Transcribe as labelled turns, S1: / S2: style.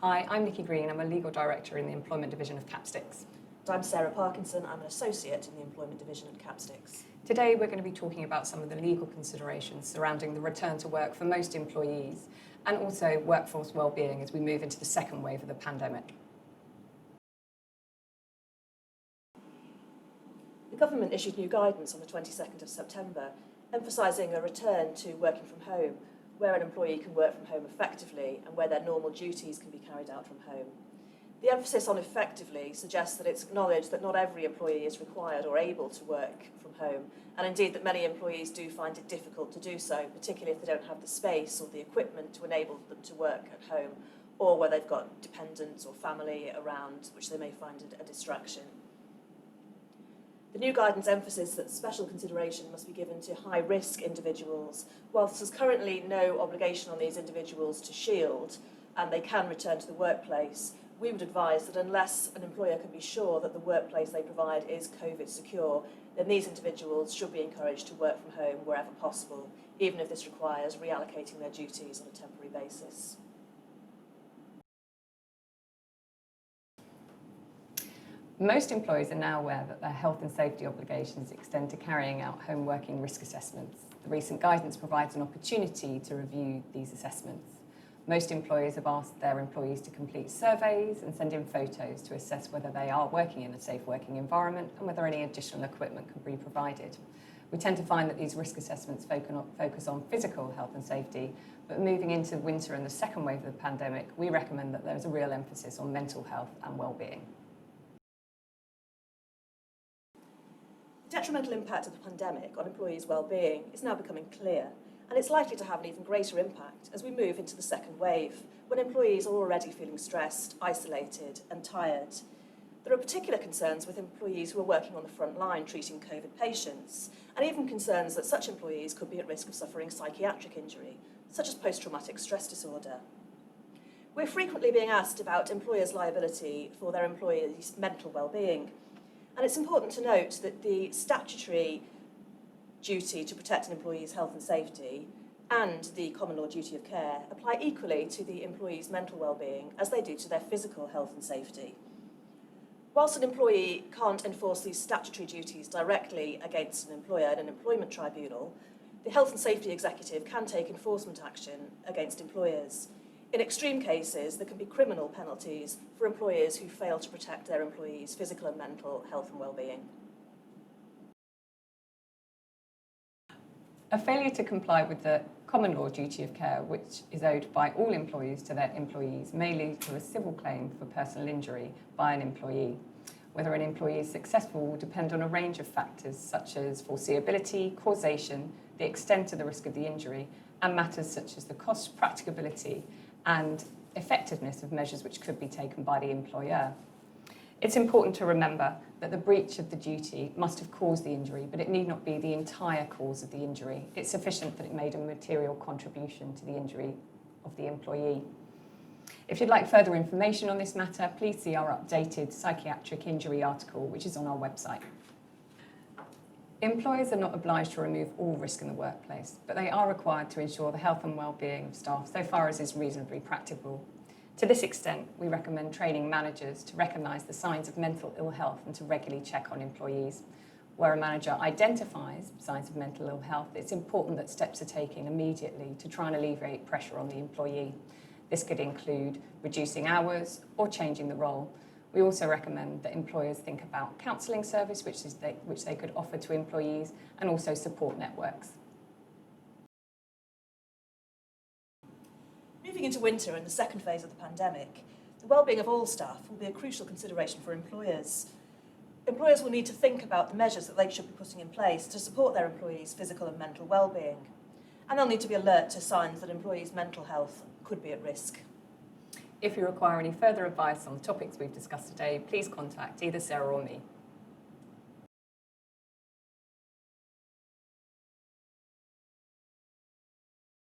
S1: Hi, I'm Nikki Green. I'm a Legal Director in the Employment Division of Capsticks.
S2: I'm Sarah Parkinson. I'm an Associate in the Employment Division at Capsticks.
S1: Today we're going to be talking about some of the legal considerations surrounding the return to work for most employees and also workforce wellbeing as we move into the second wave of the pandemic.
S2: The government issued new guidance on the 22nd of September, emphasising a return to working from home, where an employee can work from home effectively and where their normal duties can be carried out from home. The emphasis on effectively suggests that it's acknowledged that not every employee is required or able to work from home, and indeed that many employees do find it difficult to do so, particularly if they don't have the space or the equipment to enable them to work at home, or where they've got dependents or family around, which they may find a distraction. The new guidance emphasises that special consideration must be given to high-risk individuals. Whilst there's currently no obligation on these individuals to shield and they can return to the workplace, we would advise that unless an employer can be sure that the workplace they provide is COVID secure, then these individuals should be encouraged to work from home wherever possible, even if this requires reallocating their duties on a temporary basis.
S1: Most employees are now aware that their health and safety obligations extend to carrying out home working risk assessments. The recent guidance provides an opportunity to review these assessments. Most employers have asked their employees to complete surveys and send in photos to assess whether they are working in a safe working environment and whether any additional equipment can be provided. We tend to find that these risk assessments focus on physical health and safety, but moving into winter and the second wave of the pandemic, we recommend that there is a real emphasis on mental health and well-being.
S2: The detrimental impact of the pandemic on employees' well-being is now becoming clear, and it's likely to have an even greater impact as we move into the second wave, when employees are already feeling stressed, isolated and tired. There are particular concerns with employees who are working on the front line treating COVID patients, and even concerns that such employees could be at risk of suffering psychiatric injury, such as post-traumatic stress disorder. We're frequently being asked about employers' liability for their employees' mental well-being, and it's important to note that the statutory duty to protect an employee's health and safety and the common law duty of care apply equally to the employee's mental well-being as they do to their physical health and safety. Whilst an employee can't enforce these statutory duties directly against an employer in an employment tribunal, the Health and Safety Executive can take enforcement action against employers. In extreme cases, there can be criminal penalties for employers who fail to protect their employees' physical and mental health and well-being.
S1: A failure to comply with the common law duty of care, which is owed by all employees to their employees, may lead to a civil claim for personal injury by an employee. Whether an employee is successful will depend on a range of factors such as foreseeability, causation, the extent of the risk of the injury, and matters such as the cost, practicability, and effectiveness of measures which could be taken by the employer. It's important to remember that the breach of the duty must have caused the injury, but it need not be the entire cause of the injury. It's sufficient that it made a material contribution to the injury of the employee. If you'd like further information on this matter, please see our updated psychiatric injury article, which is on our website. Employers are not obliged to remove all risk in the workplace, but they are required to ensure the health and well-being of staff so far as is reasonably practicable. To this extent, we recommend training managers to recognise the signs of mental ill health and to regularly check on employees. Where a manager identifies signs of mental ill health, it's important that steps are taken immediately to try and alleviate pressure on the employee. This could include reducing hours or changing the role. We also recommend that employers think about counselling service, which they could offer to employees, and also support networks.
S2: Moving into winter and the second phase of the pandemic, the well-being of all staff will be a crucial consideration for employers. Employers will need to think about the measures that they should be putting in place to support their employees' physical and mental well-being. And they'll need to be alert to signs that employees' mental health could be at risk.
S1: If you require any further advice on the topics we've discussed today, please contact either Sarah or me.